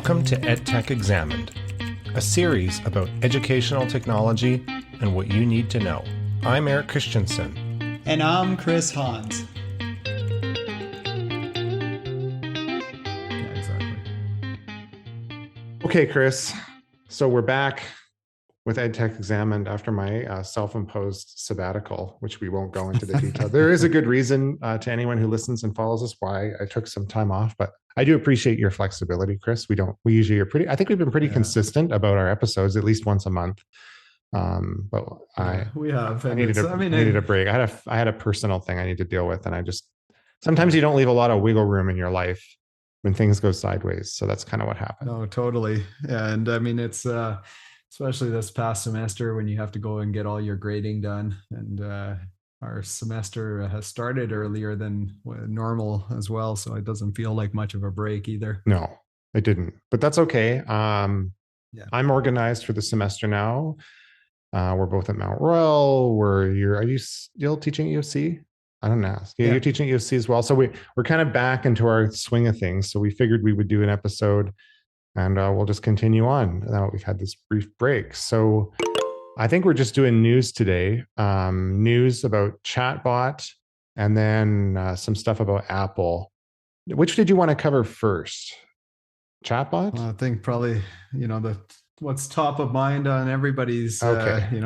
Welcome to EdTech Examined, a series about educational technology and what you need to know. I'm Eric Christensen. And I'm Chris Hans. Yeah, exactly. Okay, Chris. So we're back with EdTech Examined after my self-imposed sabbatical, which we won't go into the detail. There is a good reason to anyone who listens and follows us why I took some time off, but I do appreciate your flexibility, Chris. We usually are I think we've been pretty consistent about our episodes, at least once a month. But we have. I needed a break. I had a personal thing I need to deal with, and sometimes you don't leave a lot of wiggle room in your life when things go sideways. So that's kind of what happened. No, totally. And I mean, it's especially this past semester when you have to go and get all your grading done. And our semester has started earlier than normal as well. So it doesn't feel like much of a break either. No, it didn't. But that's okay. I'm organized for the semester now. We're both at Mount Royal. Are you still teaching at UC? I don't know. Yeah, you're teaching at UC as well. So we're kind of back into our swing of things. So we figured we would do an episode and we'll just continue on now that we've had this brief break. So I think we're just doing news today, news about chatbot and then some stuff about Apple. Which did you want to cover first? Chatbot? Well, I think probably, what's top of mind on everybody's, is probably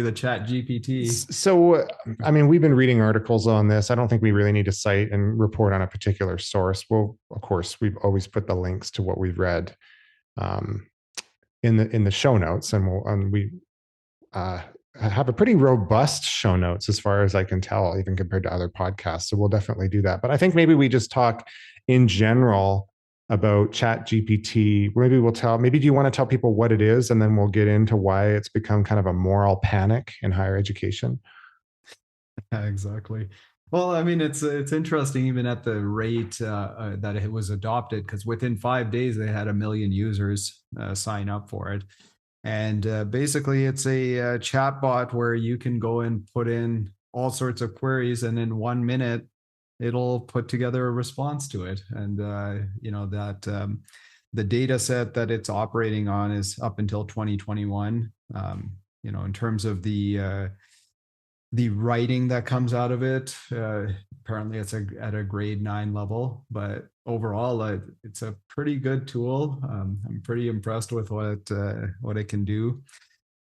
the ChatGPT. So, I mean, we've been reading articles on this. I don't think we really need to cite and report on a particular source. Well, of course, we've always put the links to what we've read in the show notes, and we have a pretty robust show notes as far as I can tell, even compared to other podcasts. So we'll definitely do that. But I think maybe we just talk in general about ChatGPT. Maybe do you want to tell people what it is, and then we'll get into why it's become kind of a moral panic in higher education? Yeah, exactly. Well, I mean, it's interesting even at the rate that it was adopted, because within 5 days they had 1 million users sign up for it. And basically it's a chat bot where you can go and put in all sorts of queries, and in 1 minute it'll put together a response to it. And the data set that it's operating on is up until 2021. In terms of the writing that comes out of it, apparently it's at a grade 9 level, but overall it's a pretty good tool. I'm pretty impressed with what it can do.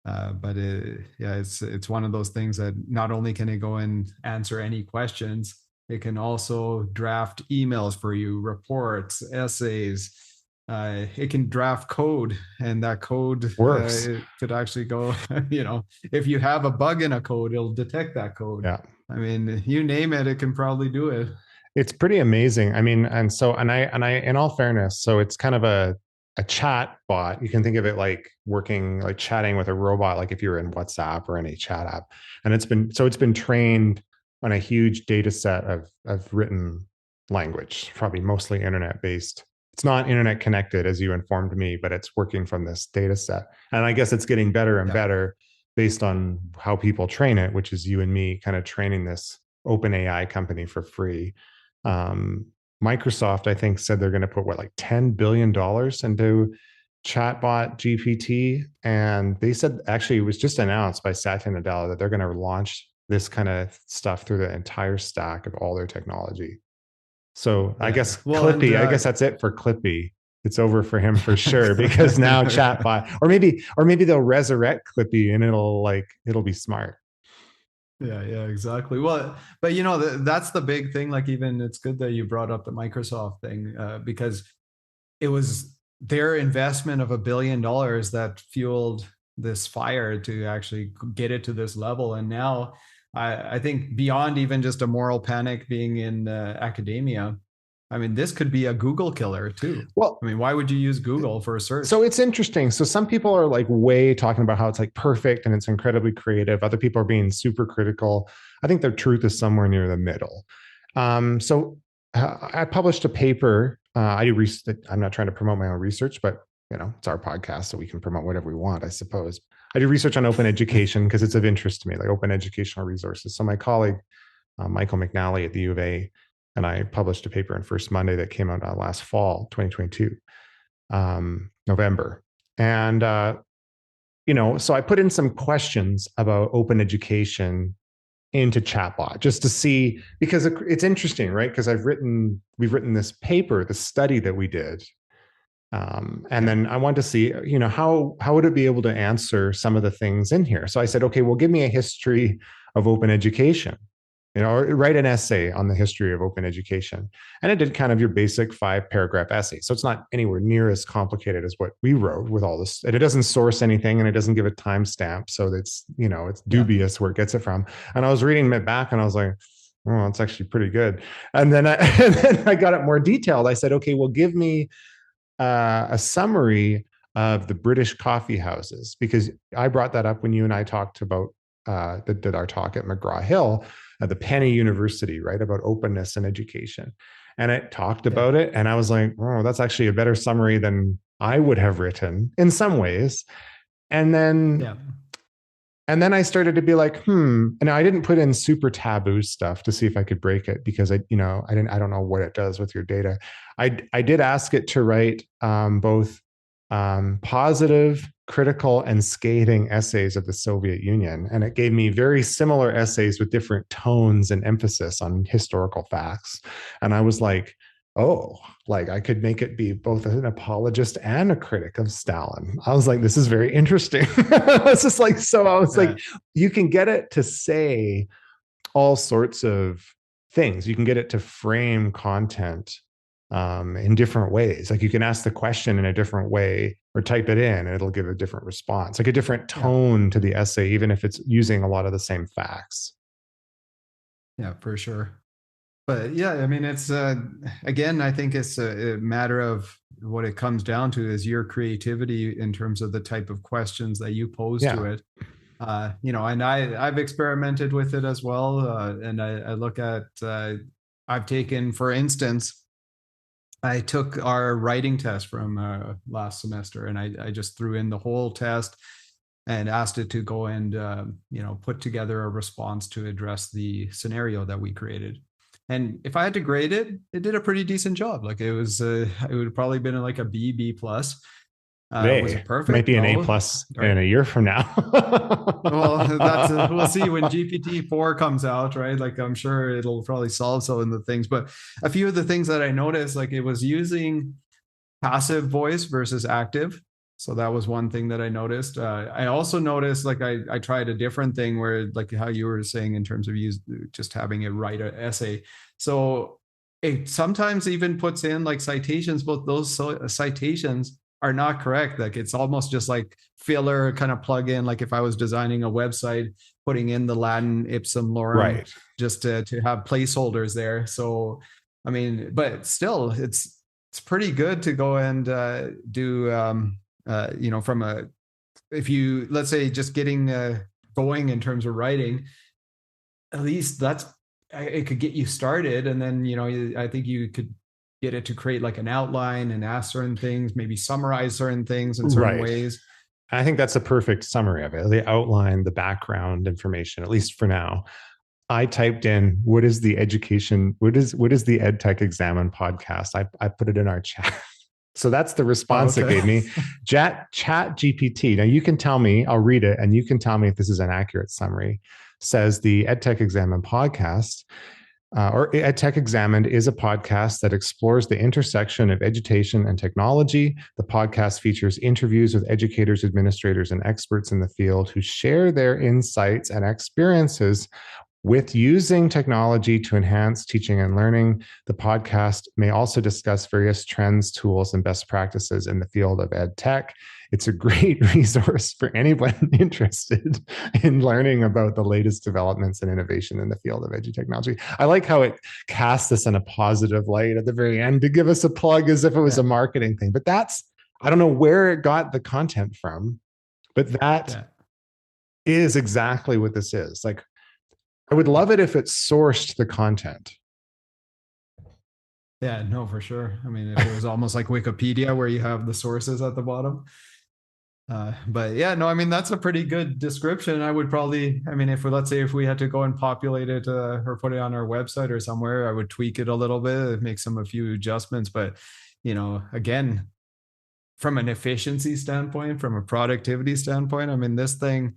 But it's one of those things that not only can it go and answer any questions, it can also draft emails for you, reports, essays. It can draft code, and that code works. It could actually go, if you have a bug in a code, it'll detect that code. Yeah. I mean, you name it, it can probably do it. It's pretty amazing. I mean, and I, in all fairness, so it's kind of a chat bot. You can think of it like chatting with a robot, like if you're in WhatsApp or any chat app. And it's been trained on a huge data set of written language, probably mostly internet based. It's not internet connected, as you informed me, but it's working from this data set. And I guess it's getting better and better based on how people train it, which is you and me kind of training this OpenAI company for free. Microsoft, I think, said they're going to put $10 billion into chatbot GPT. And they said, actually, it was just announced by Satya Nadella that they're going to launch this kind of stuff through the entire stack of all their technology. So I guess Clippy, I guess that's it for Clippy. It's over for him for sure, because now chatbot, or maybe they'll resurrect Clippy and it'll be smart. Yeah, exactly. Well, but that's the big thing. Like, even it's good that you brought up the Microsoft thing, because it was their investment of $1 billion that fueled this fire to actually get it to this level. And now I think beyond even just a moral panic being in academia, I mean, this could be a Google killer too. Well, I mean, why would you use Google for a search? So it's interesting. So some people are way talking about how it's perfect and it's incredibly creative. Other people are being super critical. I think the truth is somewhere near the middle. So I published a paper. I do research. I'm not trying to promote my own research, but it's our podcast, so we can promote whatever we want, I suppose. I do research on open education because it's of interest to me, like open educational resources. So my colleague, Michael McNally at the U of A, And I published a paper in First Monday that came out last fall, 2022, November. And, so I put in some questions about open education into chatbot just to see, because it's interesting, right? Because we've written this paper, the study that we did. And then I wanted to see, how would it be able to answer some of the things in here? So I said, okay, well, give me a history of open education, or write an essay on the history of open education. And it did kind of your basic 5-paragraph essay. So it's not anywhere near as complicated as what we wrote with all this. And it doesn't source anything, and it doesn't give a timestamp. So it's, it's dubious where it gets it from. And I was reading it back and I was like, oh, it's actually pretty good. And then I got it more detailed. I said, okay, well, give me a summary of the British coffee houses, because I brought that up when you and I talked about did our talk at McGraw Hill at the Penny University, right, about openness and education. And it talked about it. And I was like, oh, that's actually a better summary than I would have written in some ways. And then I started to be like, and I didn't put in super taboo stuff to see if I could break it, because I don't know what it does with your data. I did ask it to write both positive, critical, and scathing essays of the Soviet Union. And it gave me very similar essays with different tones and emphasis on historical facts. And I was like, oh, like I could make it be both an apologist and a critic of Stalin. I was like, this is very interesting. It's just like, so I was like, you can get it to say all sorts of things. You can get it to frame content in different ways. Like you can ask the question in a different way or type it in and it'll give a different response, like a different tone to the essay, even if it's using a lot of the same facts. Yeah, for sure. But yeah, I mean, it's again, I think it's a matter of what it comes down to is your creativity in terms of the type of questions that you pose to it. And I've experimented with it as well. And I look at, I've taken, for instance, I took our writing test from last semester, and I just threw in the whole test and asked it to go and put together a response to address the scenario that we created. And if I had to grade it, it did a pretty decent job. Like it would have probably been like a B plus. Was it perfect? Might be an A plus in a year from now. Well, we'll see when GPT-4 comes out, right? Like I'm sure it'll probably solve some of the things. But a few of the things that I noticed, like it was using passive voice versus active. So that was one thing that I noticed. I also noticed, like I tried a different thing where, like how you were saying, in terms of just having it write an essay. So it sometimes even puts in like citations, but those citations are not correct. Like it's almost just like filler kind of plug in. Like if I was designing a website, putting in the Latin ipsum lorem, just to have placeholders there. So, I mean, but still, it's pretty good to go and do. If you, let's say, just getting going in terms of writing, at least it could get you started. And then, I think you could get it to create like an outline and ask certain things, maybe summarize certain things in certain ways. I think that's a perfect summary of it. The outline, the background information, at least for now. I typed in, what is the education? What is the EdTech Examine podcast? I put it in our chat. So that's the response it gave me. ChatGPT. Now you can tell me, I'll read it, and you can tell me if this is an accurate summary. Says the EdTech Examine podcast, or EdTech Examined, is a podcast that explores the intersection of education and technology. The podcast features interviews with educators, administrators, and experts in the field who share their insights and experiences with using technology to enhance teaching and learning. The podcast may also discuss various trends, tools, and best practices in the field of ed tech. It's a great resource for anyone interested in learning about the latest developments and innovation in the field of edutechnology. I like how it casts this in a positive light at the very end to give us a plug as if it was a marketing thing. But I don't know where it got the content from, but that is exactly what this is. Like, I would love it if it sourced the content. Yeah, no, for sure. I mean, if it was almost like Wikipedia where you have the sources at the bottom. But yeah, no, I mean, that's a pretty good description. I would probably, I mean, if we, let's say if we had to go and populate it or put it on our website or somewhere, I would tweak it a little bit, make a few adjustments. But, again, from an efficiency standpoint, from a productivity standpoint, I mean, this thing,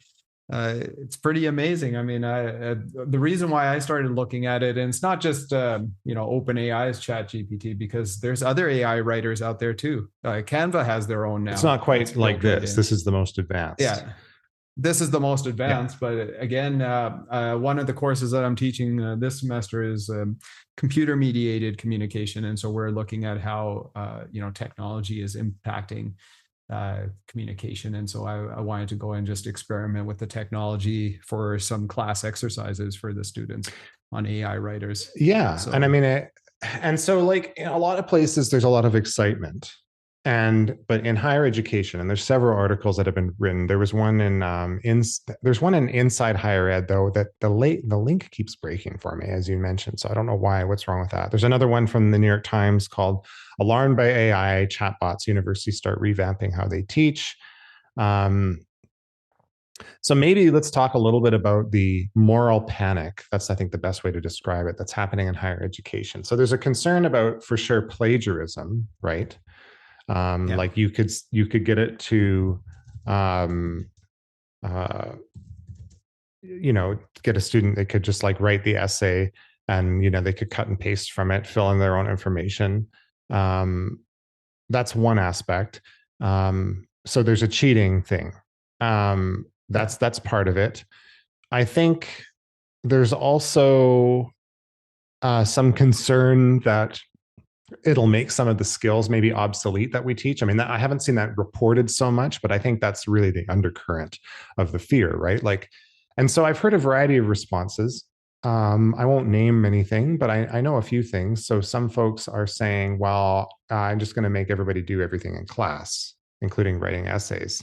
it's pretty amazing. I mean, the reason why I started looking at it, and it's not just OpenAI's ChatGPT, because there's other AI writers out there too. Canva has their own It's now not quite that's like built right this. in. This is the most advanced. Yeah, this is the most Yeah. advanced. But again, one of the courses that I'm teaching this semester is computer mediated communication, and so we're looking at how technology is impacting communication. And so I wanted to go and just experiment with the technology for some class exercises for the students on AI writers. Yeah. So, And I mean, and so like in a lot of places, there's a lot of excitement. But in higher education, and there's several articles that have been written. There was one there's one in Inside Higher Ed though that the link keeps breaking for me, as you mentioned. So I don't know why. What's wrong with that? There's another one from the New York Times called "Alarmed by AI Chatbots: Universities Start Revamping How They Teach." So maybe let's talk a little bit about the moral panic. That's, I think, the best way to describe it. That's happening in higher education. So there's a concern about, for sure, plagiarism, right? yeah, Like you could get it to, um, uh, get a student. They could just like write the essay, and they could cut and paste from it, fill in their own information. Um, that's one aspect. So there's a cheating thing. yeah, That's part of it. I think there's also some concern that it'll make some of the skills maybe obsolete that we teach. I mean, I haven't seen that reported so much, but I think that's really the undercurrent of the fear, right? Like, and so I've heard a variety of responses. I won't name anything, but I know a few things. So some folks are saying, well, I'm just going to make everybody do everything in class, including writing essays.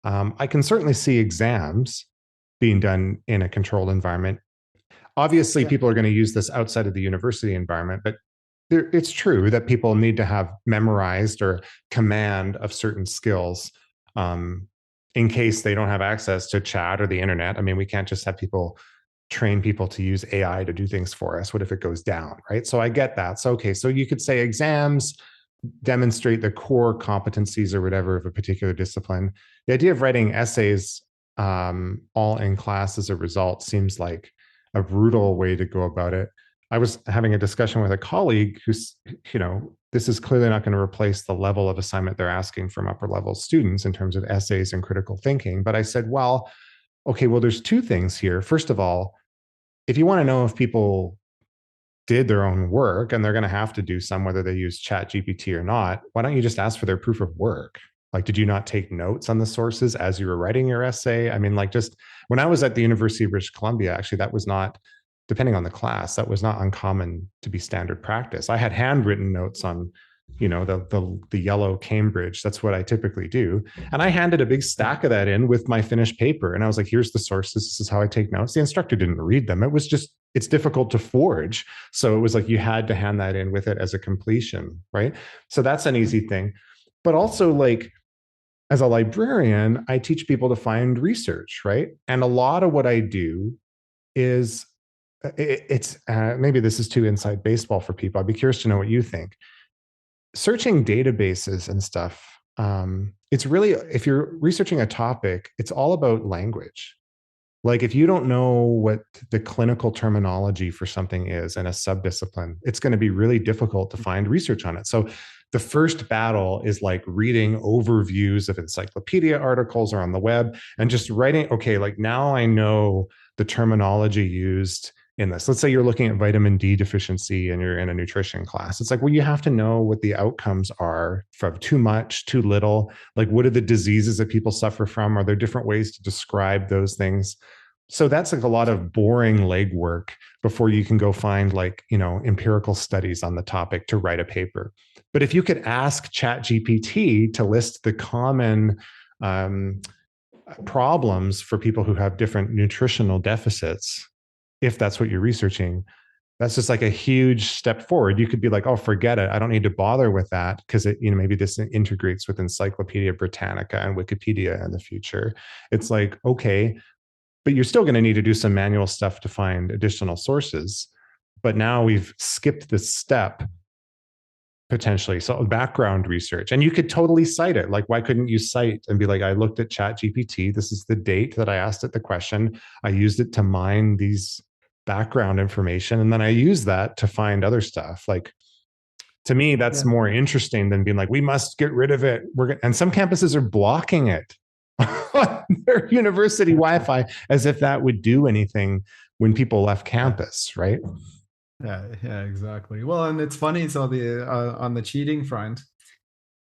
I can certainly see exams being done in a controlled environment. Obviously, yeah, people are going to use this outside of the university environment, but it's true that people need to have memorized or command of certain skills um, in case they don't have access to chat or the internet. I mean, we can't just have people train people to use AI to do things for us. What if it goes down, right? So I get that. So, okay, so you could say exams demonstrate the core competencies or whatever of a particular discipline. The idea of writing essays all in class as a result seems like a brutal way to go about it. I was having a discussion with a colleague who's, this is clearly not going to replace the level of assignment they're asking from upper level students in terms of essays and critical thinking. But I said, well, okay, well, there's two things here. First of all, if you want to know if people did their own work, and they're going to have to do some, whether they use ChatGPT or not, why don't you just ask for their proof of work? Like, did you not take notes on the sources as you were writing your essay? I mean, like, just when I was at the University of British Columbia, actually, that was not, depending on the class, that was not uncommon to be standard practice. I had handwritten notes on, the yellow Cambridge. That's what I typically do. And I handed a big stack of that in with my finished paper. And I was like, here's the sources. This is how I take notes. The instructor didn't read them. It was just, it's difficult to forge. So it was like you had to hand that in with it as a completion, right? So that's an easy thing. But also, like, as a librarian, I teach people to find research, right? And a lot of what I do is it's maybe this is too inside baseball for people. I'd be curious to know what you think. Searching databases and stuff, it's really, if you're researching a topic, it's all about language. Like, if you don't know what the clinical terminology for something is in a subdiscipline, it's going to be really difficult to find research on it. So the first battle is like reading overviews of encyclopedia articles or on the web and just writing, okay, like now I know the terminology used in this. Let's say you're looking at vitamin D deficiency and you're in a nutrition class. It's like, well, you have to know what the outcomes are from too much, too little. Like, what are the diseases that people suffer from? Are there different ways to describe those things? So that's like a lot of boring legwork before you can go find, like, empirical studies on the topic to write a paper. But if you could ask ChatGPT to list the common problems for people who have different nutritional deficits, if that's what you're researching, That's just like a huge step forward. You could be like, oh, forget it. I don't need to bother with that because it, maybe this integrates with Encyclopedia Britannica and Wikipedia in the future. It's like, okay, but you're still going to need to do some manual stuff to find additional sources. But now we've skipped this step potentially. So background research, and you could totally cite it. Like, why couldn't you cite and be like, I looked at ChatGPT. This is the date that I asked it the question. I used it to mine these background information. And then I use that to find other stuff. Like, to me, that's more interesting than being like, we must get rid of it. And some campuses are blocking it on their university Wi-Fi as if that would do anything when people left campus, right? Yeah, exactly. Well, and it's funny. So on the cheating front,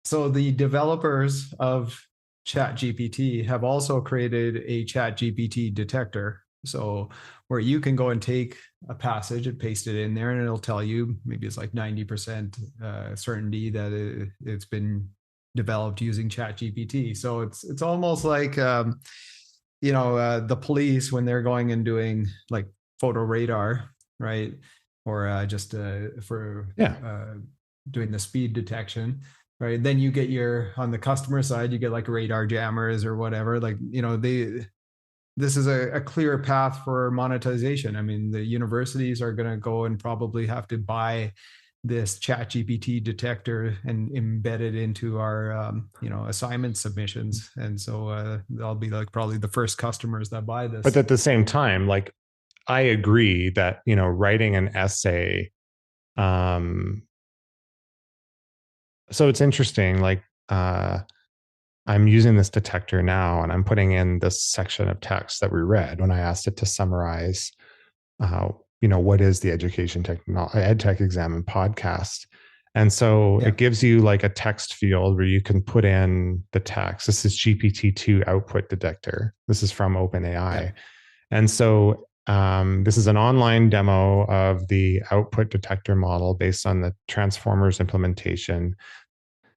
so the developers of ChatGPT have also created a ChatGPT detector. So where you can go and take a passage and paste it in there, and it'll tell you, maybe it's like 90% certainty that it's been developed using ChatGPT. So it's almost like the police when they're going and doing like photo radar, right? Or just for doing the speed detection, right? Then you get on the customer side, you get like radar jammers or whatever. Like, this is a clear path for monetization. I mean, the universities are going to go and probably have to buy this ChatGPT detector and embed it into our, assignment submissions. And so they'll be like probably the first customers that buy this. But at the same time, like, I agree that, writing an essay, so it's interesting, like, I'm using this detector now and I'm putting in this section of text that we read when I asked it to summarize, what is the education EdTech exam and podcast. And so it gives you like a text field where you can put in the text. This is GPT-2 output detector. This is from OpenAI. And so this is an online demo of the output detector model based on the Transformers implementation.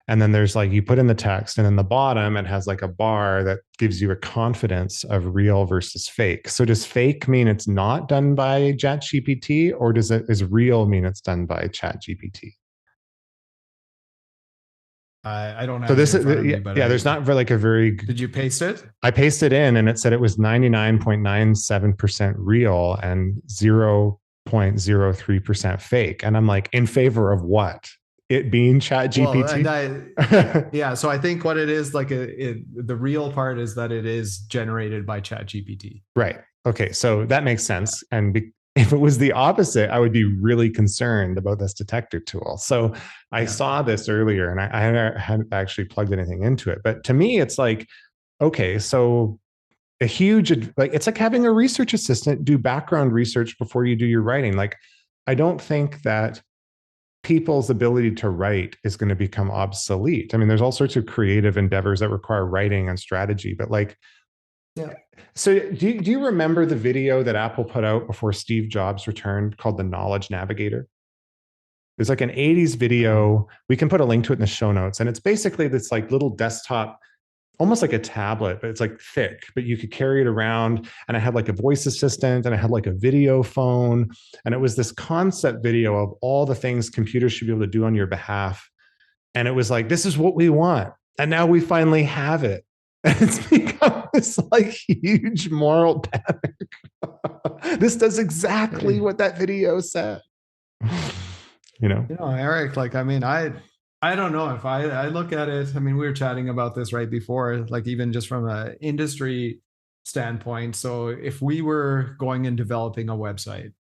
And then there's like, you put in the text, and in the bottom, it has like a bar that gives you a confidence of real versus fake. So does fake mean it's not done by ChatGPT, or is real mean it's done by ChatGPT? I don't have it in front of me, but there's not like a very. Did you paste it? I pasted in, and it said it was 99.97% real and 0.03% fake. And I'm like, in favor of what? It being ChatGPT? Well, so I think what it is, like, the real part is that it is generated by ChatGPT. Right. Okay. So that makes sense. Yeah. And if it was the opposite, I would be really concerned about this detector tool. So I saw this earlier, and I hadn't actually plugged anything into it. But to me, it's like, okay, so it's like having a research assistant do background research before you do your writing. Like, I don't think that people's ability to write is going to become obsolete. I mean, there's all sorts of creative endeavors that require writing and strategy, but like, so do you remember the video that Apple put out before Steve Jobs returned called The Knowledge Navigator? There's like an 80s video. We can put a link to it in the show notes. And it's basically this like little desktop, almost like a tablet, but it's like thick, but you could carry it around. And I had like a voice assistant, and I had like a video phone. And it was this concept video of all the things computers should be able to do on your behalf. And it was like, this is what we want. And now we finally have it. And it's become this like huge moral panic. This does exactly what that video said. Eric, like, I mean, I don't know if I look at it. I mean, we were chatting about this right before, like, even just from an industry standpoint. So if we were going and developing a website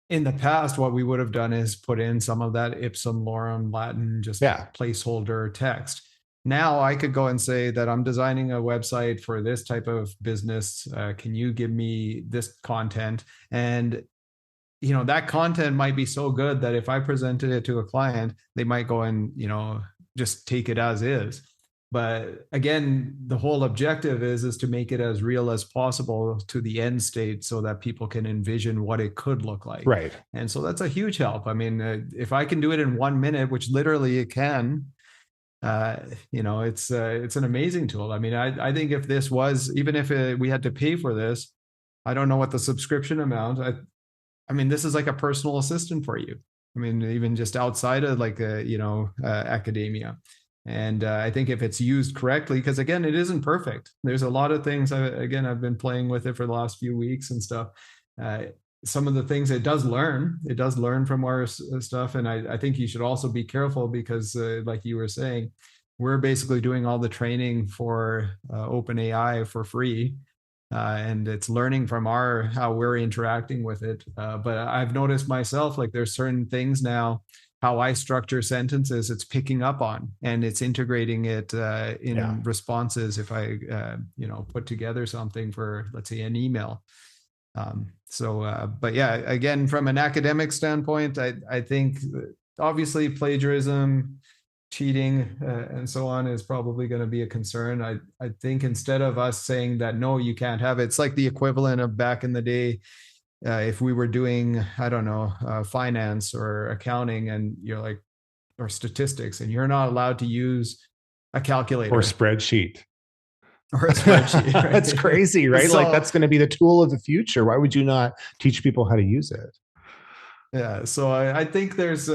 in the past, what we would have done is put in some of that ipsum lorem Latin, just placeholder text. Now I could go and say that I'm designing a website for this type of business. Can you give me this content? And that content might be so good that if I presented it to a client, they might go and, just take it as is. But again, the whole objective is to make it as real as possible to the end state so that people can envision what it could look like. Right. And so that's a huge help. I mean, if I can do it in 1 minute, which literally it can, it's an amazing tool. I mean, I think if this was, even if we had to pay for this, I don't know what the subscription amount, I mean, this is like a personal assistant for you. I mean, even just outside of like academia. And I think if it's used correctly, because again, it isn't perfect. There's a lot of things. I've been playing with it for the last few weeks and stuff. Uh, some of the things it does learn from our stuff. And I think you should also be careful because, like you were saying, we're basically doing all the training for OpenAI for free, and it's learning from our how we're interacting with it. But I've noticed myself, like there's certain things now, how I structure sentences, it's picking up on and it's integrating it in responses. If I put together something for, let's say, an email. But yeah, again, from an academic standpoint, I think obviously plagiarism, cheating, and so on is probably going to be a concern. I think instead of us saying that no, you can't have it, it's like the equivalent of back in the day, if we were doing, I don't know, finance or accounting, and you're like, or statistics, and you're not allowed to use a calculator or spreadsheet. Or a spreadsheet. Right? That's crazy, right? So, like that's going to be the tool of the future. Why would you not teach people how to use it? Yeah, so I think there's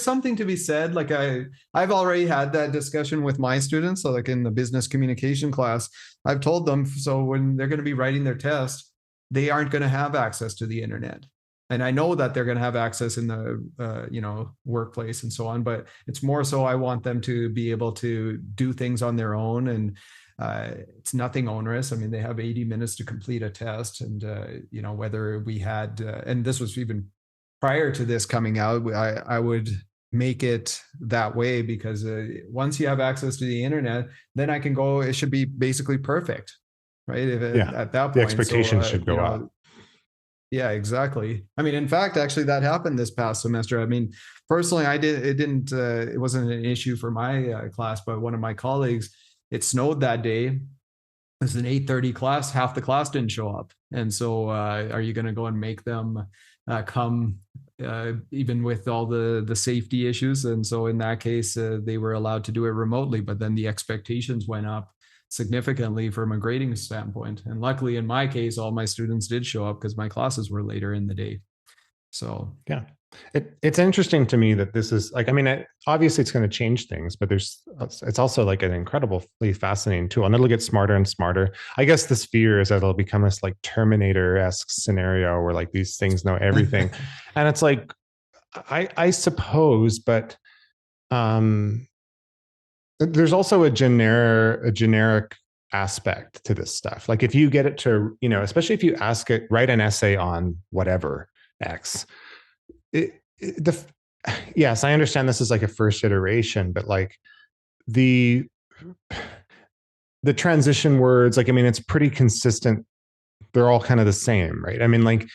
something to be said. Like I've already had that discussion with my students. So like in the business communication class, I've told them, so when they're going to be writing their test, they aren't going to have access to the internet. And I know that they're going to have access in the workplace and so on, but it's more so I want them to be able to do things on their own, and it's nothing onerous. I mean, they have 80 minutes to complete a test, and whether we had, and this was even prior to this coming out, I would make it that way because once you have access to the internet, then I can go, it should be basically perfect, right? At that point. The expectations should go up. Yeah, exactly. I mean, in fact, actually that happened this past semester. I mean, personally, it wasn't an issue for my class, but one of my colleagues, it snowed that day. It was an 8:30 class. Half the class didn't show up. And so are you going to go and make them come even with all the safety issues? And so in that case, they were allowed to do it remotely, but then the expectations went up significantly from a grading standpoint. And luckily, in my case, all my students did show up because my classes were later in the day. So yeah, it's interesting to me that this is like, I mean, obviously it's going to change things, but it's also like an incredibly fascinating tool, and it'll get smarter and smarter. I guess this fear is that it'll become this like Terminator-esque scenario where like these things know everything. And it's like, I suppose, but there's also a generic aspect to this stuff. Like if you get it to, especially if you ask it, write an essay on whatever X, yes, I understand this is like a first iteration, but like the transition words, like, I mean, it's pretty consistent. They're all kind of the same, right? I mean, like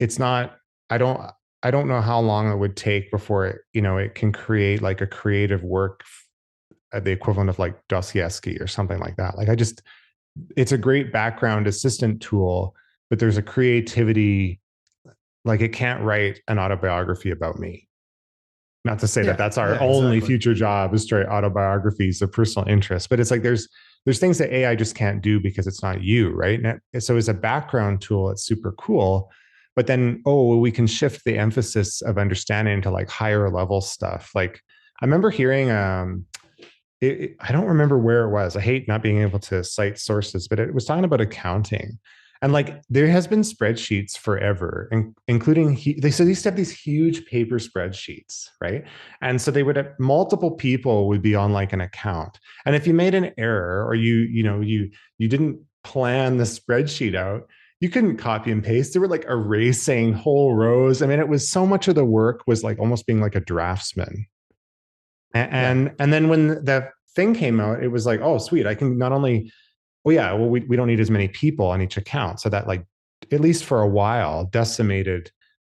it's not, I don't know how long it would take before it can create like a creative work at the equivalent of like Dostoevsky or something like that. Like it's a great background assistant tool, but there's a creativity, like it can't write an autobiography about me. Not to say that that's our only future job is to write autobiographies of personal interest, but it's like there's things that AI just can't do because it's not you, right? And so as a background tool, it's super cool. But then, we can shift the emphasis of understanding to like higher level stuff. Like I remember hearing, I don't remember where it was. I hate not being able to cite sources, but it was talking about accounting. And like there has been spreadsheets forever, including they said they used to have these huge paper spreadsheets, right? And so they would have multiple people would be on like an account. And if you made an error or you didn't plan the spreadsheet out, you couldn't copy and paste. They were like erasing whole rows. I mean, it was so much of the work was like almost being like a draftsman. And then when that thing came out, it was like, oh, sweet. I can not only, we don't need as many people on each account. So that like, at least for a while, decimated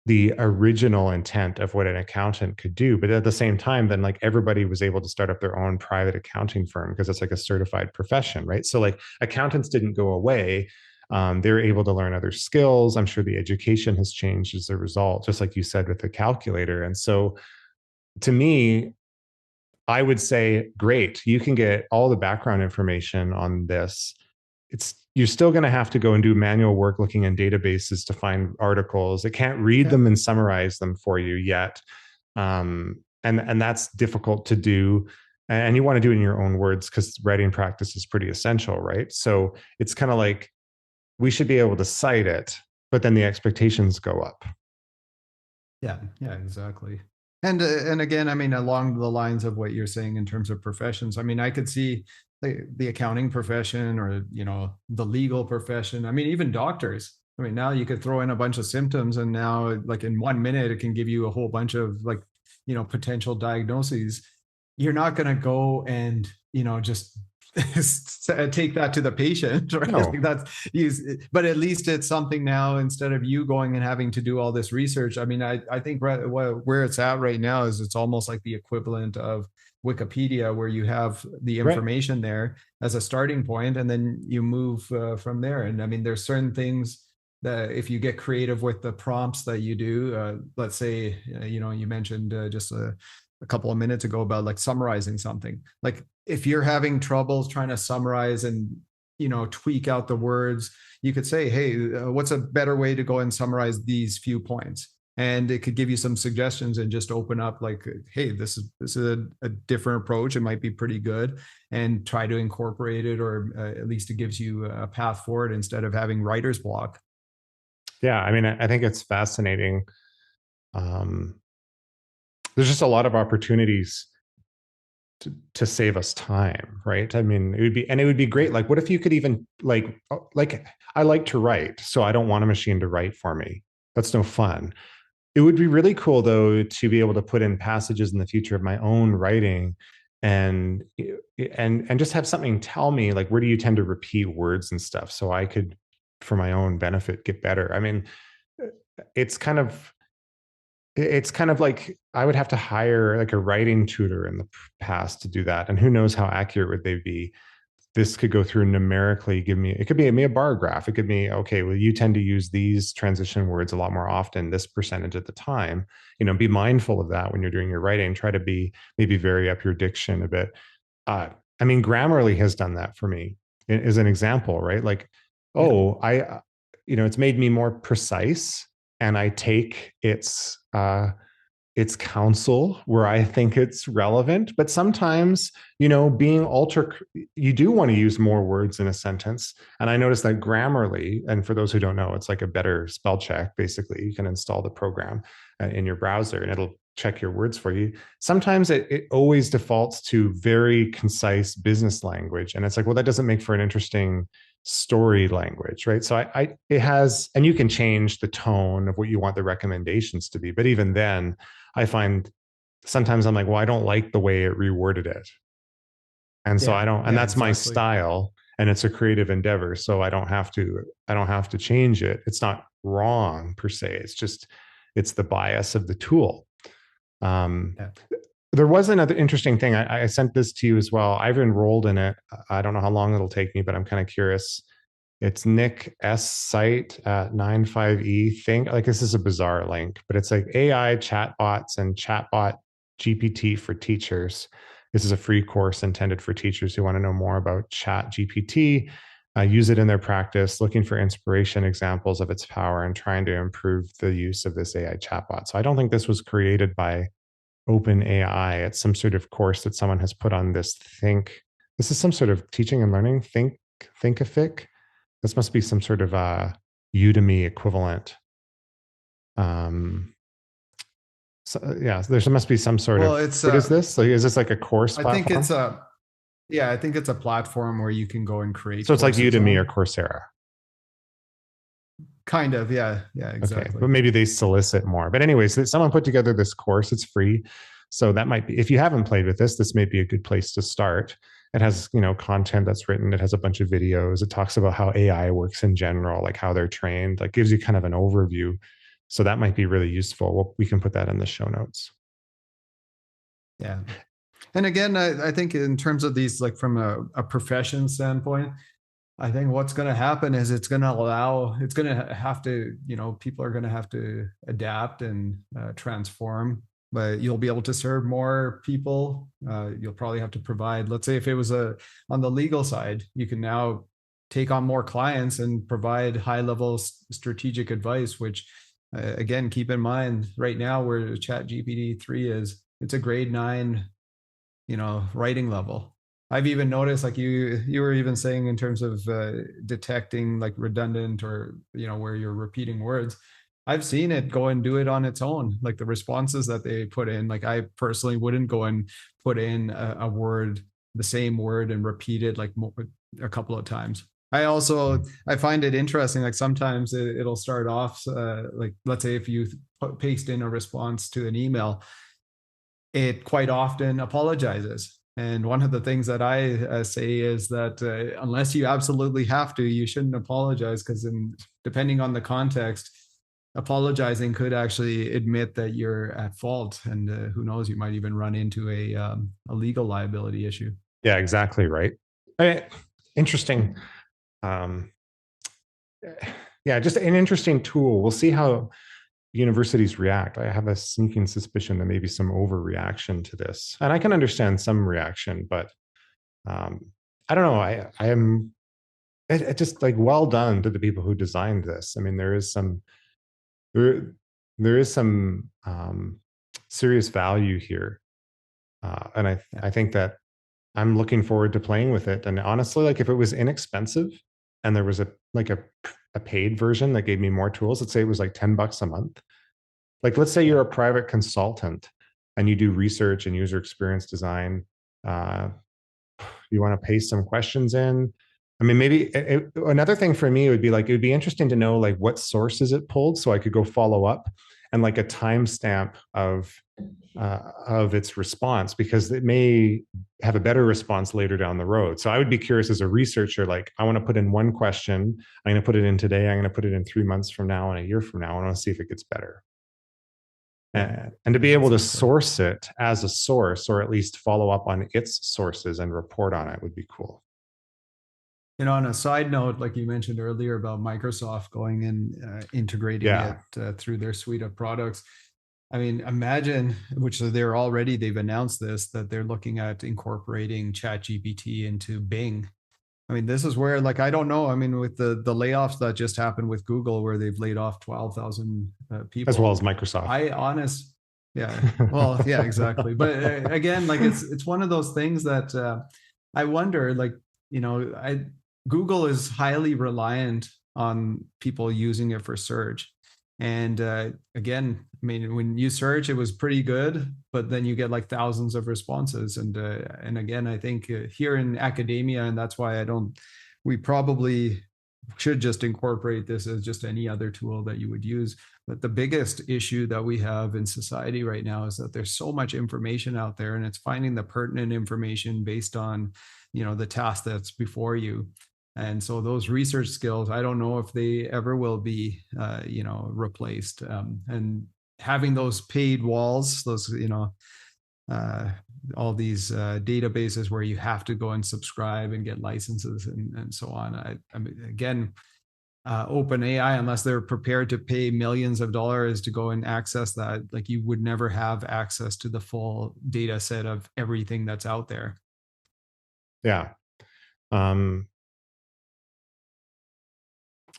the original intent of what an accountant could do. But at the same time, then like everybody was able to start up their own private accounting firm because it's like a certified profession, right? So like accountants didn't go away. They were able to learn other skills. I'm sure the education has changed as a result, just like you said with the calculator. And so to me, I would say, great, you can get all the background information on this. It's you're still going to have to go and do manual work looking in databases to find articles. It can't read them and summarize them for you yet. And that's difficult to do. And you want to do it in your own words because writing practice is pretty essential, right? So it's kind of like we should be able to cite it, but then the expectations go up. Yeah, exactly. And again, I mean, along the lines of what you're saying in terms of professions, I mean, I could see the accounting profession or, you know, the legal profession. I mean, even doctors. I mean, now you could throw in a bunch of symptoms and now like in 1 minute, it can give you a whole bunch of like, you know, potential diagnoses. You're not going to go and, you know, just take that to the patient, right? No. Like that's but at least it's something now instead of you going and having to do all this research. I mean, I think where it's at right now is it's almost like the equivalent of Wikipedia, where you have the information there as a starting point, and then you move from there. And I mean, there's certain things that if you get creative with the prompts that you do, let's say, you know, you mentioned just a couple of minutes ago about like summarizing something. Like if you're having troubles trying to summarize and, you know, tweak out the words, you could say, hey, what's a better way to go and summarize these few points? And it could give you some suggestions and just open up like, hey, this is a different approach. It might be pretty good, and try to incorporate it, or at least it gives you a path forward instead of having writer's block. Yeah, I mean, I think it's fascinating. There's just a lot of opportunities to save us time, right? I mean, it would be great. Like, what if you could even like I like to write, so I don't want a machine to write for me. That's no fun. It would be really cool though to be able to put in passages in the future of my own writing and and just have something tell me like where do you tend to repeat words and stuff so I could for my own benefit get better. I mean, it's kind of it's kind of like I would have to hire like a writing tutor in the past to do that. And who knows how accurate would they be? This could go through numerically, give me, it could be a bar graph. It could be, okay, well, you tend to use these transition words a lot more often, this percentage at the time. You know, be mindful of that when you're doing your writing. Try to be maybe vary up your diction a bit. I mean, Grammarly has done that for me as an example, right? Like, oh, you know, it's made me more precise and I take its counsel where I think it's relevant. But sometimes, you know, you do want to use more words in a sentence. And I noticed that Grammarly, and for those who don't know, it's like a better spell check. Basically, you can install the program in your browser and it'll check your words for you. Sometimes it always defaults to very concise business language. And it's like, well, that doesn't make for an interesting story language, right? So it has, and you can change the tone of what you want the recommendations to be. But even then, I find sometimes I'm like, well, I don't like the way it reworded it. And so I don't, and that's my style and it's a creative endeavor. So I don't have to change it. It's not wrong per se. It's just, it's the bias of the tool. There was another interesting thing. I sent this to you as well. I've enrolled in it. I don't know how long it'll take me, but I'm kind of curious. It's Nick S site at 95E thing. Like this is a bizarre link, but it's like AI chatbots and chatbot GPT for teachers. This is a free course intended for teachers who want to know more about ChatGPT, use it in their practice, looking for inspiration, examples of its power, and trying to improve the use of this AI chatbot. So I don't think this was created by OpenAI. It's some sort of course that someone has put on this Think. This is some sort of teaching and learning Thinkific. This must be some sort of Udemy equivalent. So, yeah, there must be some sort of. What is this? Like, is this like a course platform? I think it's I think it's a platform where you can go and create. So it's like Udemy or Coursera. Kind of, yeah, exactly. Okay, but maybe they solicit more. But anyways, someone put together this course. It's free, so that might be. If you haven't played with this may be a good place to start. It has, you know, content that's written. It has a bunch of videos. It talks about how AI works in general, like how they're trained. Like gives you kind of an overview. So that might be really useful. We can put that in the show notes. Yeah, and again, I think in terms of these, like from a profession standpoint, I think what's going to happen is it's going to have to, you know, people are going to have to adapt and transform, but you'll be able to serve more people. You'll probably have to provide, let's say if it was on the legal side, you can now take on more clients and provide high level strategic advice, which again, keep in mind right now where ChatGPT 3 is, it's a grade 9, writing level. I've even noticed, like you were even saying in terms of detecting like redundant or where you're repeating words. I've seen it go and do it on its own. Like the responses that they put in, like I personally wouldn't go and put in a word, the same word, and repeat it like a couple of times. I find it interesting. Like sometimes it'll start off like, let's say if you paste in a response to an email, it quite often apologizes. And one of the things that I say is that unless you absolutely have to, you shouldn't apologize, because depending on the context, apologizing could actually admit that you're at fault, and who knows, you might even run into a legal liability issue. Yeah, exactly right. Interesting. Um, yeah, just an interesting tool. We'll see how universities react. I have a sneaking suspicion that maybe some overreaction to this, and I can understand some reaction, but I don't know. I am it just like, well done to the people who designed this. I mean, there is some there there is some serious value here, and I think that I'm looking forward to playing with it. And honestly, like if it was inexpensive and there was a paid version that gave me more tools, let's say it was like $10 a month. Like, let's say you're a private consultant and you do research and user experience design. Uh, you want to paste some questions in. I mean, maybe another thing for me would be like, it would be interesting to know like what sources it pulled so I could go follow up, and like a timestamp of its response, because it may have a better response later down the road. So I would be curious as a researcher, like I want to put in one question, I'm going to put it in today, I'm going to put it in 3 months from now and a year from now. I want to see if it gets better. And to be able to source it as a source, or at least follow up on its sources and report on it, would be cool. On a side note, like you mentioned earlier about Microsoft going and integrating it through their suite of products. I mean, imagine, they've announced this, that they're looking at incorporating ChatGPT into Bing. I mean, this is where, like, I don't know. I mean, with the layoffs that just happened with Google, where they've laid off 12,000 people, as well as Microsoft. Yeah, well, yeah, exactly. But again, like it's one of those things that I wonder, like, Google is highly reliant on people using it for search. And again, I mean, when you search, it was pretty good, but then you get like thousands of responses. And again, I think here in academia, and that's why we probably should just incorporate this as just any other tool that you would use. But the biggest issue that we have in society right now is that there's so much information out there, and it's finding the pertinent information based on, the task that's before you. And so those research skills, I don't know if they ever will be, replaced. And having those paid walls, all these databases where you have to go and subscribe and get licenses and so on. I mean, again, OpenAI, unless they're prepared to pay millions of dollars to go and access that, like you would never have access to the full data set of everything that's out there. Yeah.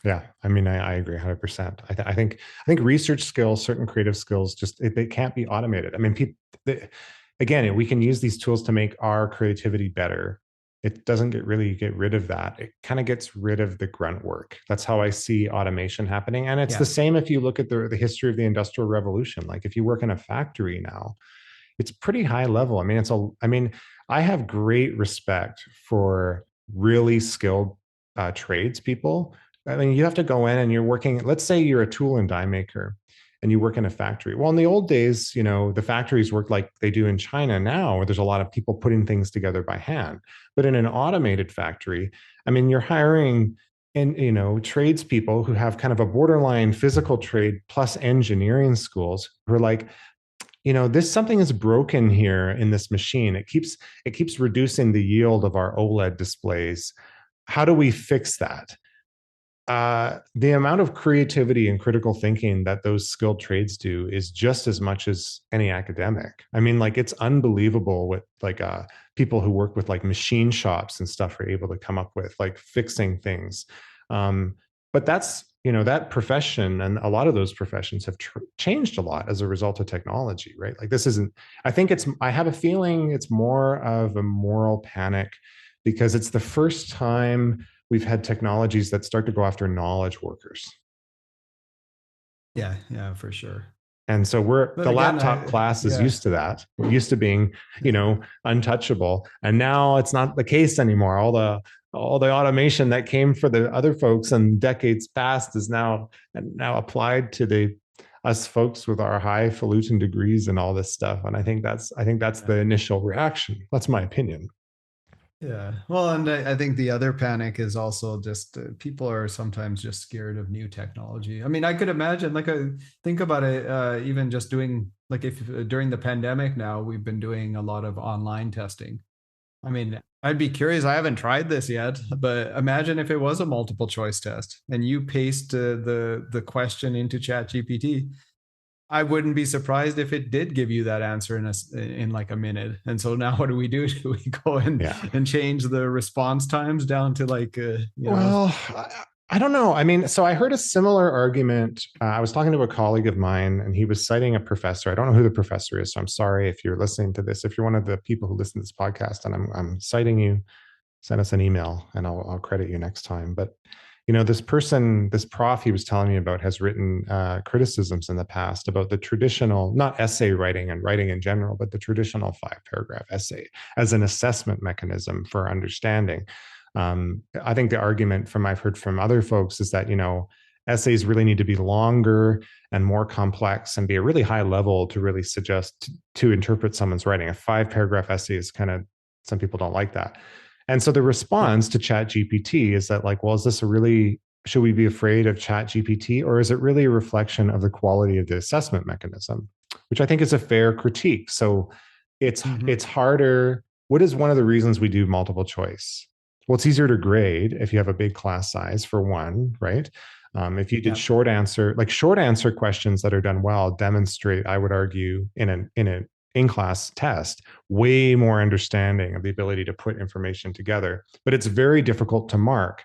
Yeah, I mean, I agree 100%. I think research skills, certain creative skills, just they can't be automated. I mean, again, we can use these tools to make our creativity better. It doesn't get rid of that. It kind of gets rid of the grunt work. That's how I see automation happening. And it's the same if you look at the history of the Industrial Revolution. Like if you work in a factory now, it's pretty high level. I mean, I have great respect for really skilled tradespeople. I mean, you have to go in and you're working, let's say you're a tool and die maker and you work in a factory. Well, in the old days, the factories worked like they do in China now, where there's a lot of people putting things together by hand. But in an automated factory, I mean, you're hiring tradespeople who have kind of a borderline physical trade plus engineering schools, who are like, this something is broken here in this machine. It keeps reducing the yield of our OLED displays. How do we fix that? the amount of creativity and critical thinking that those skilled trades do is just as much as any academic. I mean, like it's unbelievable what like people who work with like machine shops and stuff are able to come up with, like fixing things. Um, but that's, you know, that profession and a lot of those professions have changed a lot as a result of technology, right? Like this isn't, I think it's, I have a feeling it's more of a moral panic because it's the first time we've had technologies that start to go after knowledge workers. Yeah, yeah, for sure. And so we're But the again, laptop class is yeah, used to that. We're used to being, you yeah, know, untouchable. And now it's not the case anymore. All the automation that came for the other folks in decades past is now applied to the us folks with our highfalutin degrees and all this stuff. And I think that's yeah. the initial reaction. That's my opinion. Yeah. Well, and I think the other panic is also just people are sometimes just scared of new technology. I mean, I could imagine, like, think about it, even just doing, like, if during the pandemic now, we've been doing a lot of online testing. I mean, I'd be curious. I haven't tried this yet, but imagine if it was a multiple choice test and you paste the question into ChatGPT. I wouldn't be surprised if it did give you that answer in like a minute. And so now what do we do? Do we go Yeah. and change the response times down to like Well, I don't know. I mean, so I heard a similar argument. I was talking to a colleague of mine, and he was citing a professor. I don't know who the professor is, so I'm sorry if you're listening to this. If you're one of the people who listen to this podcast, and I'm citing you, send us an email, and I'll credit you next time. But you know, this person, this prof he was telling me about, has written criticisms in the past about the traditional, not essay writing and writing in general, but the traditional 5 paragraph essay as an assessment mechanism for understanding. I think the argument from I've heard from other folks is that, you know, essays really need to be longer and more complex and be a really high level to really suggest to interpret someone's writing. A 5 paragraph essay is kind of, some people don't like that. And so the yeah, response to ChatGPT is that, like, well, is this a really, should we be afraid of ChatGPT, or is it really a reflection of the quality of the assessment mechanism? Which I think is a fair critique. So hmm, it's harder. What is one of the reasons we do multiple choice? Well, it's easier to grade if you have a big class size, for one, right? If you did yeah, short answer questions that are done well, demonstrate, I would argue, in an in-class test, way more understanding of the ability to put information together. But it's very difficult to mark.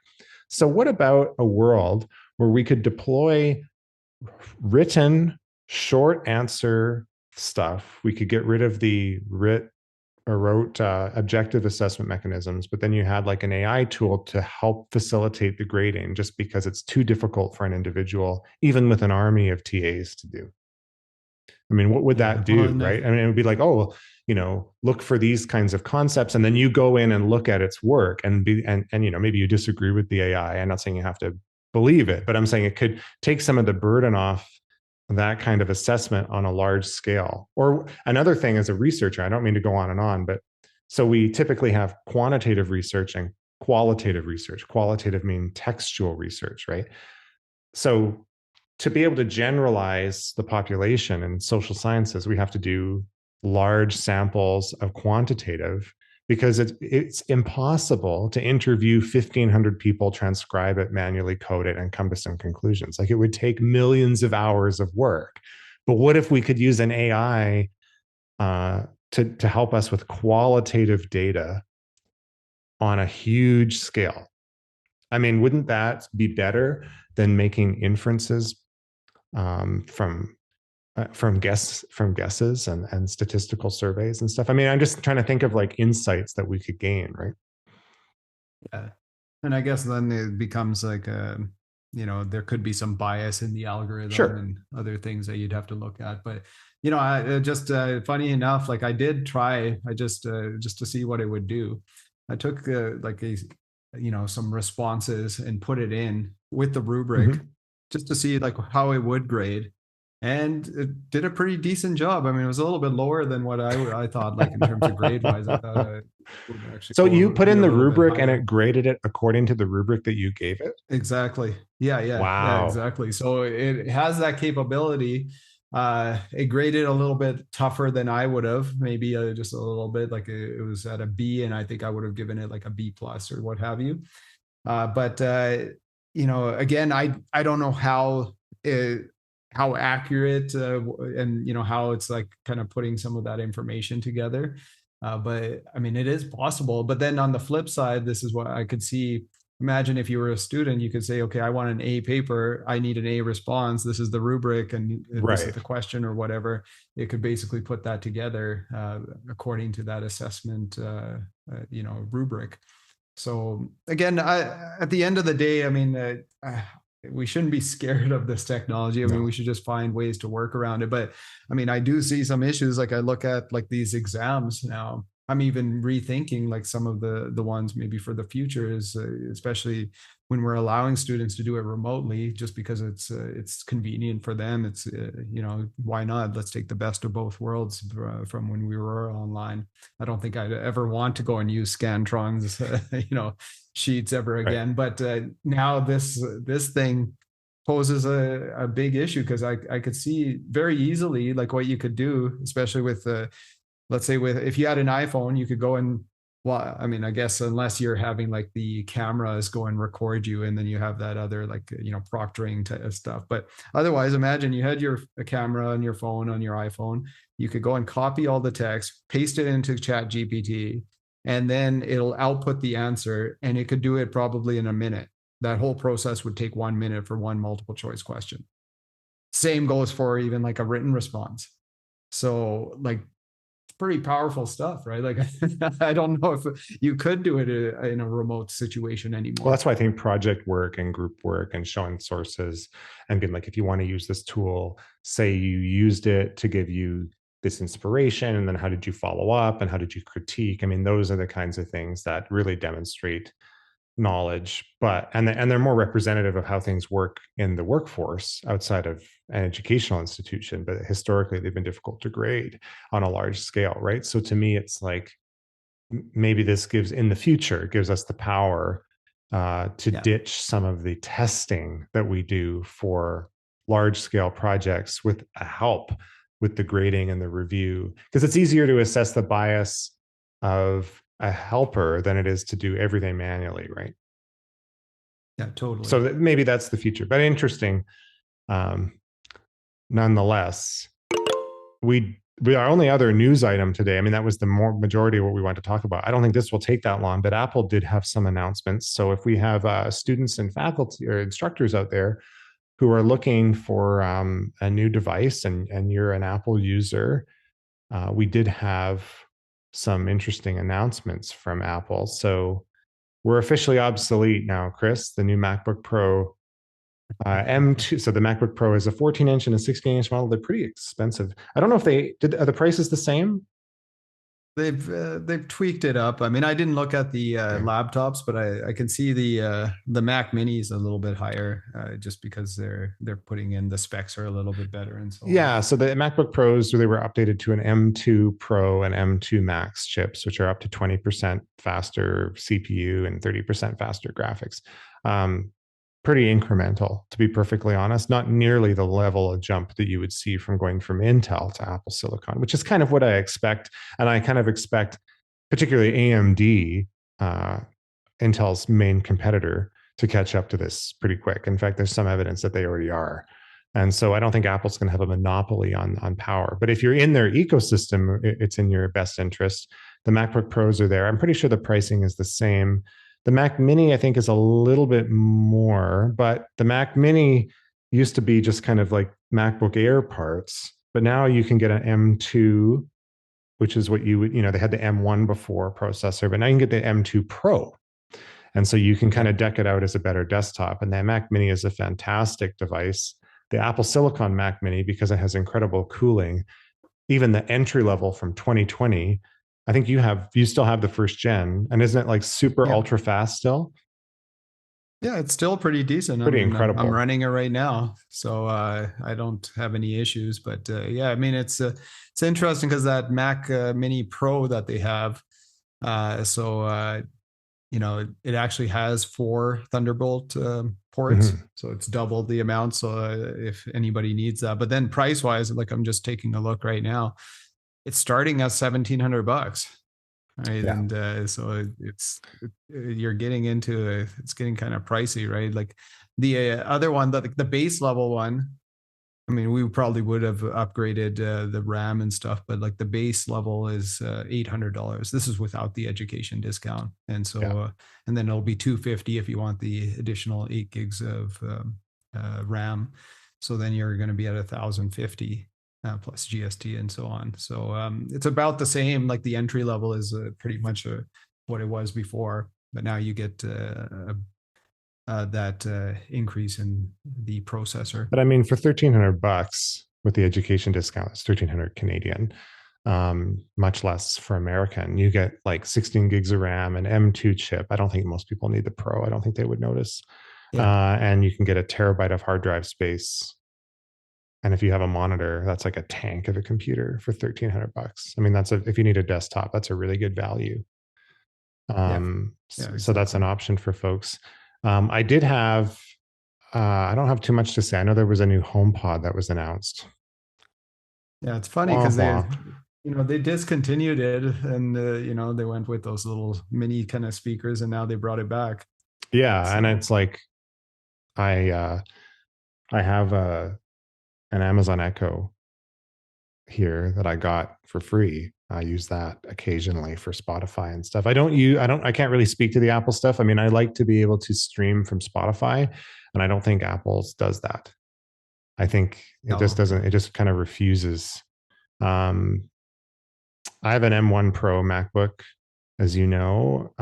So, what about a world where we could deploy written short answer stuff? We could get rid of the wrote objective assessment mechanisms, but then you had like an AI tool to help facilitate the grading just because it's too difficult for an individual, even with an army of TAs, to do. I mean, what would yeah. that Well, do, right? I mean, it would be like, oh, well, you know, look for these kinds of concepts, and then you go in and look at its work, and you know, maybe you disagree with the AI. I'm not saying you have to believe it, but I'm saying it could take some of the burden off that kind of assessment on a large scale. Or another thing, as a researcher, I don't mean to go on and on, but so we typically have quantitative research and qualitative research. Qualitative mean textual research, right? So to be able to generalize the population in social sciences, we have to do large samples of quantitative, because it's impossible to interview 1,500 people, transcribe it, manually code it, and come to some conclusions. Like, it would take millions of hours of work. But what if we could use an AI to help us with qualitative data on a huge scale? I mean, wouldn't that be better than making inferences from guesses and statistical surveys and stuff? I mean, I'm just trying to think of like insights that we could gain, right? yeah. And I guess then it becomes like there could be some bias in the algorithm Sure. and other things that you'd have to look at. But I just funny enough, like I did try, I just to see what it would do. I took like some responses and put it in with the rubric Mm-hmm. just to see like how it would grade. And it did a pretty decent job. I mean, it was a little bit lower than what I thought, like in terms of grade wise. I thought it would actually So you put be in a the little bit rubric and higher. it graded it according to the rubric that you gave it? Exactly. Yeah, yeah, Wow. exactly. So it has that capability. It graded a little bit tougher than I would have, maybe just a little bit. Like it was at a B, and I think I would have given it like a B plus or what have you. But again, I don't know how accurate, and how it's like kind of putting some of that information together. But I mean, it is possible. But then on the flip side, this is what I could see. Imagine if you were a student, you could say, okay, I want an A paper. I need an A response. This is the rubric and this is Right. the question or whatever. It could basically put that together according to that assessment, rubric. So again, at the end of the day, I mean, we shouldn't be scared of this technology. I mean, No. we should just find ways to work around it. But I mean, I do see some issues. Like I look at like these exams now. I'm even rethinking like some of the ones maybe for the future is especially when we're allowing students to do it remotely, just because it's convenient for them. It's why not? Let's take the best of both worlds from when we were online. I don't think I'd ever want to go and use Scantron's sheets ever Right. again. But now this thing poses a big issue, because I could see very easily like what you could do, especially with let's say with if you had an iPhone, you could go and, well, I mean, I guess unless you're having like the cameras go and record you, and then you have that other like proctoring type of stuff. But otherwise, imagine you had a camera on your phone, on your iPhone. You could go and copy all the text, paste it into ChatGPT, and then it'll output the answer, and it could do it probably in a minute. That whole process would take 1 minute for one multiple choice question. Same goes for even like a written response. So like pretty powerful stuff, right? Like I don't know if you could do it in a remote situation Well, anymore. that's why I think project work and group work and showing sources and being like, if you want to use this tool, say you used it to give you this inspiration, and then how did you follow up and how did you critique? I mean, those are the kinds of things that really demonstrate knowledge, but and they're more representative of how things work in the workforce outside of an educational institution. But historically, they've been difficult to grade on a large scale, right? So to me, it's like maybe this gives in the future gives us the power to Yeah, ditch some of the testing that we do for large scale projects with a help with the grading and the review, because it's easier to assess the bias of a helper than it is to do everything manually, right? yeah, So totally. maybe that's the future, but interesting. um, Nonetheless, our only other news item today, I mean, that was the more majority of what we want to talk about. I don't think this will take that long, but Apple did have some announcements. So if we have students and faculty or instructors out there who are looking for a new device, and you're an Apple user, we did have some interesting announcements from Apple. So we're officially obsolete now, Chris. The new MacBook Pro M2. So the MacBook Pro is a 14-inch and a 16-inch model. They're pretty expensive. I don't know if they did. Are the prices the same? They've tweaked it up. I mean, I didn't look at the Okay. laptops, but I can see the Mac Mini is a little bit higher, just because they're putting in the specs are a little bit better and so on. Yeah. So the MacBook Pros, they were updated to an M2 Pro and M2 Max chips, which are up to 20% faster CPU and 30% faster graphics. Um, Pretty incremental, to be perfectly honest. Not nearly the level of jump that you would see from going from Intel to Apple Silicon, which is kind of what I expect. And I kind of expect, particularly AMD, uh, Intel's main competitor, to catch up to this pretty quick. In fact, there's some evidence that they already are. And so I don't think Apple's going to have a monopoly on power. But if you're in their ecosystem, it's in your best interest. The MacBook Pros are there. I'm pretty sure the pricing is the same. The Mac Mini, I think, is a little bit more, but the Mac Mini used to be just kind of like MacBook Air parts. But now you can get an M2, which is what you would, they had the M1 before processor, but now you can get the M2 Pro. And so you can kind Okay. of deck it out as a better desktop. And that Mac Mini is a fantastic device. The Apple Silicon Mac Mini, because it has incredible cooling, even the entry level from 2020, I think you still have the first gen. And isn't it like super Yeah. ultra fast still? Yeah, it's still pretty decent. I Pretty mean, I'm incredible. running it right now, so I don't have any issues. But yeah, I mean, it's interesting because that Mac Mini Pro that they have, so it actually has 4 Thunderbolt ports, Mm-hmm. so it's double the amount. So if anybody needs that, but then price wise, like I'm just taking a look right now, it's starting at $1,700. Right, Yeah. and so you're getting into it's getting kind of pricey, right? Like The other one, the base level one, I mean, we probably would have upgraded the RAM and stuff, but like the base level is $800. This is without the education discount, and so Yeah. and then it'll be $250 if you want the additional 8 gigs of RAM. So then you're going to be at $1,050 plus GST and so on. So it's about the same. Like the entry level is pretty much what it was before, but now you get that increase in the processor. But I mean, for $1,300 with the education discount, it's 1,300 Canadian, much less for American. You get like 16 gigs of RAM and M2 chip. I don't think most people need the Pro. I don't think they would notice. Yeah. And you can get a terabyte of hard drive space. And if you have a monitor, that's like a tank of a computer for $1,300. I mean, if you need a desktop, that's a really good value. Yeah. Yeah, So exactly. that's an option for folks. I did have, I don't have too much to say. I know there was a new HomePod that was announced. Yeah, it's funny Wah, because wah. they discontinued it, and they went with those little mini kind of speakers, and now they brought it back. Yeah, and So it's like I have an Amazon Echo here that I got for free. I use that occasionally for Spotify and stuff. I can't really speak to the Apple stuff. I mean, I like to be able to stream from Spotify, and I don't think Apple's does that. I think it just no, doesn't, it just kind of refuses. Um, I have an M1 Pro MacBook, as you know.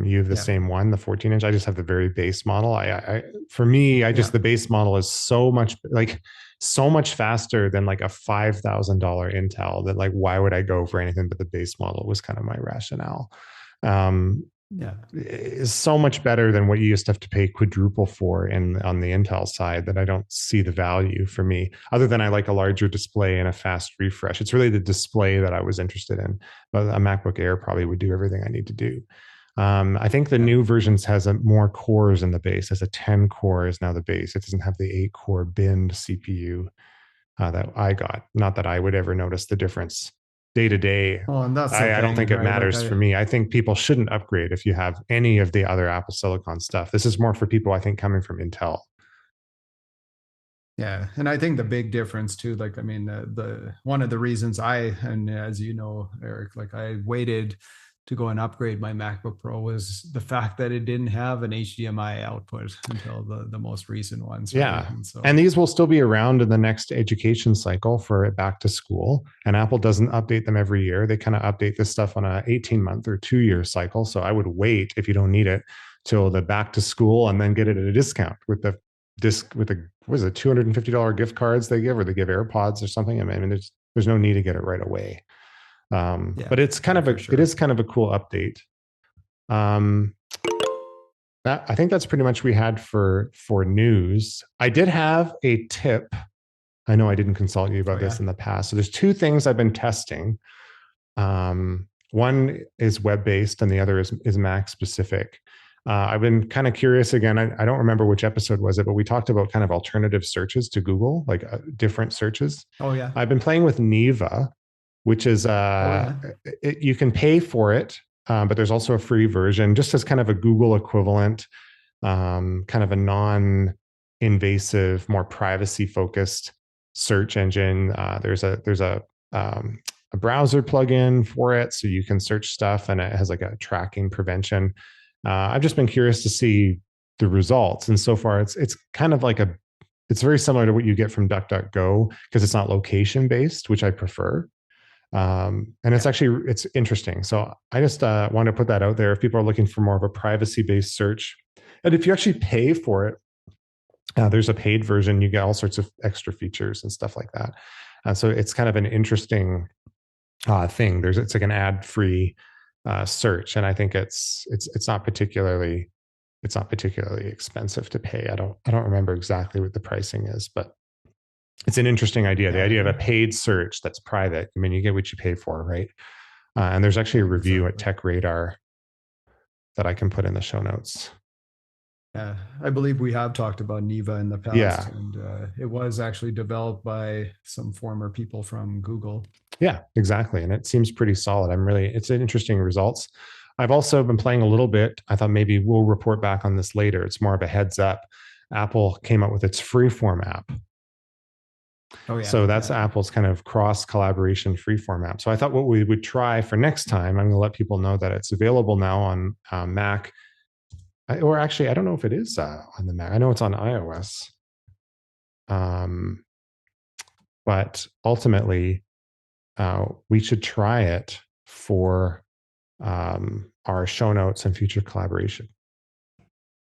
You have the yeah, same one, the 14-inch. I just have the very base model. For me, yeah, the base model is so much faster than like a $5,000 Intel that like, why would I go for anything but the base model was kind of my rationale. Um, yeah, is so much better than what you used to have to pay quadruple for on the Intel side that I don't see the value for me, other than I like a larger display and a fast refresh. It's really the display that I was interested in, but a MacBook Air probably would do everything I need to do. I think the yeah. new versions has more cores in the base. As a 10 core is now the base. It doesn't have the 8-core binned CPU that I got. Not that I would ever notice the difference day to day. Well, and that's the I don't thing, think it right? Like matters for me. I think people shouldn't upgrade if you have any of the other Apple Silicon stuff. This is more for people, I think, coming from Intel. Yeah, and I think the big difference too, like I mean, the one of the reasons and as you know, Eric, like I waited to go and upgrade my MacBook Pro was the fact that it didn't have an HDMI output until the most recent ones, right? Yeah. And so And these will still be around in the next education cycle for back to school. And Apple doesn't update them every year. They kind of update this stuff on a 18-month or 2-year cycle. So I would wait, if you don't need it, till the back to school and then get it at a discount with the what is it, $250 gift cards they give, or they give AirPods or something. I mean, there's no need to get it right away. yeah, But it's kind yeah, of for it sure. is kind of a cool update. Um, I think that's pretty much we had for news. I did have a tip. I know I didn't consult you Oh about this yeah. in the past. So there's two things I've been testing. One is web based, and the other is Mac specific. I've been kind of curious again. I don't remember which episode was it, but we talked about kind of alternative searches to Google, like different searches. Oh yeah. I've been playing with Neva, which is Oh yeah. you can pay for it, but there's also a free version, just as kind of a Google equivalent, kind of a non-invasive, more privacy-focused search engine. There's a browser plugin for it, so you can search stuff, and it has like a tracking prevention. I've just been curious to see the results, and so far, it's kind of like it's very similar to what you get from DuckDuckGo because it's not location based, which I prefer. And Yeah. it's interesting. So I just want to put that out there. If people are looking for more of a privacy based search, and if you actually pay for it, there's a paid version. You get all sorts of extra features and stuff like that. So it's kind of an interesting thing. It's like an ad free search, and I think it's not particularly expensive to pay. I don't remember exactly what the pricing is, but it's an interesting idea. The Yeah. idea of a paid search that's private. I mean, you get what you pay for, right? And there's actually a Yeah. review at Exactly. Tech Radar that I can put in the show notes. Yeah, I believe we have talked about Neva in the past, Yeah. and it was actually developed by some former people from Google. Yeah, exactly. And it seems pretty solid. It's an interesting results. I've also been playing a little bit. I thought maybe we'll report back on this later. It's more of a heads up. Apple came out with its Freeform app. Oh, yeah. So that's Apple's kind of cross collaboration freeform app. So I thought what we would try for next time, I'm going to let people know that it's available now on Mac, or actually, I don't know if it is on the Mac. I know it's on iOS. But ultimately, we should try it for our show notes and future collaboration.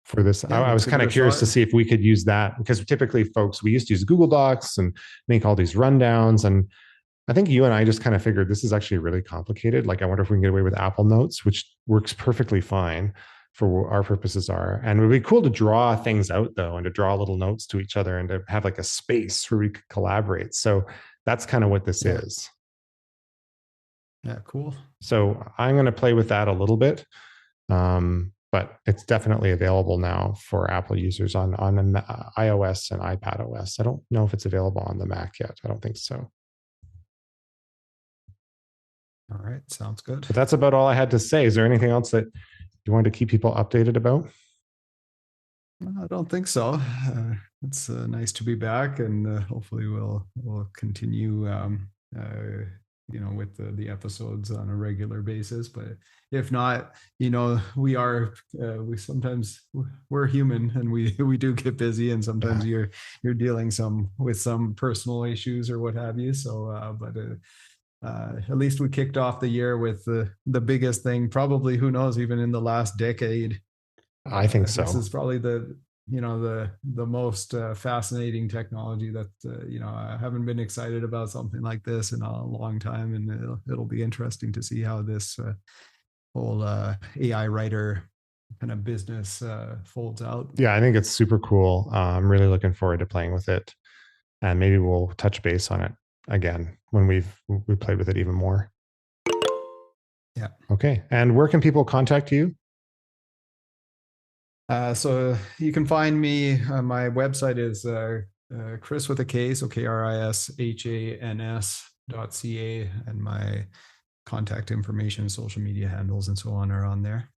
For this, I was kind of curious to see if we could use that, because typically folks, we used to use Google Docs and make all these rundowns. And I think you and I just kind of figured this is actually really complicated. Like, I wonder if we can get away with Apple Notes, which works perfectly fine for what our purposes are. And it would be cool to draw things out though, and to draw little notes to each other and to have like a space where we could collaborate. So that's kind of what this is. Yeah, cool. So I'm going to play with that a little bit. But it's definitely available now for Apple users on iOS and iPadOS. I don't know if it's available on the Mac yet. I don't think so. All right, sounds good. But that's about all I had to say. Is there anything else that you wanted to keep people updated about? I don't think so. It's nice to be back, and hopefully we'll continue with the episodes on a regular basis. But if not, we're human, and we do get busy, and sometimes you're dealing with some personal issues or what have you. So, at least we kicked off the year with the biggest thing, probably, who knows, even in the last decade. I think so. This is probably the most fascinating technology that I haven't been excited about something like this in a long time, and it'll be interesting to see how this whole AI writer kind of business folds out. Yeah, I think it's super cool. I'm really looking forward to playing with it, and maybe we'll touch base on it again when we played with it even more. Yeah. Okay. And where can people contact you? So you can find me. My website is Chris with a K, so KRISHANS.ca, and my contact information, social media handles, and so on are on there.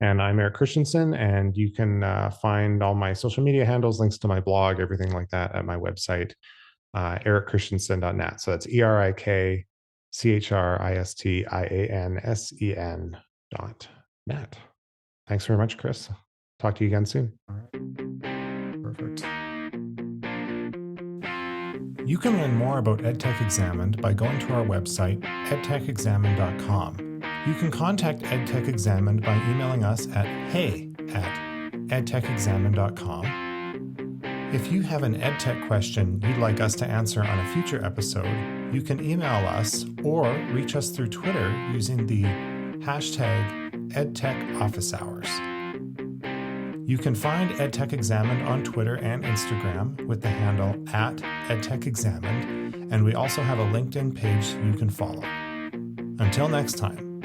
And I'm Eric Christensen, and you can find all my social media handles, links to my blog, everything like that at my website, ericchristiansen.net. So that's EricChristiansen.net. Thanks very much, Chris. Talk to you again soon. All right. Perfect. You can learn more about EdTech Examined by going to our website, edtechexamined.com. You can contact EdTech Examined by emailing us at hey@edtechexamined.com. If you have an EdTech question you'd like us to answer on a future episode, you can email us or reach us through Twitter using the hashtag EdTechOfficeHours. You can find EdTech Examined on Twitter and Instagram with the handle @EdTechExamined, and we also have a LinkedIn page you can follow. Until next time.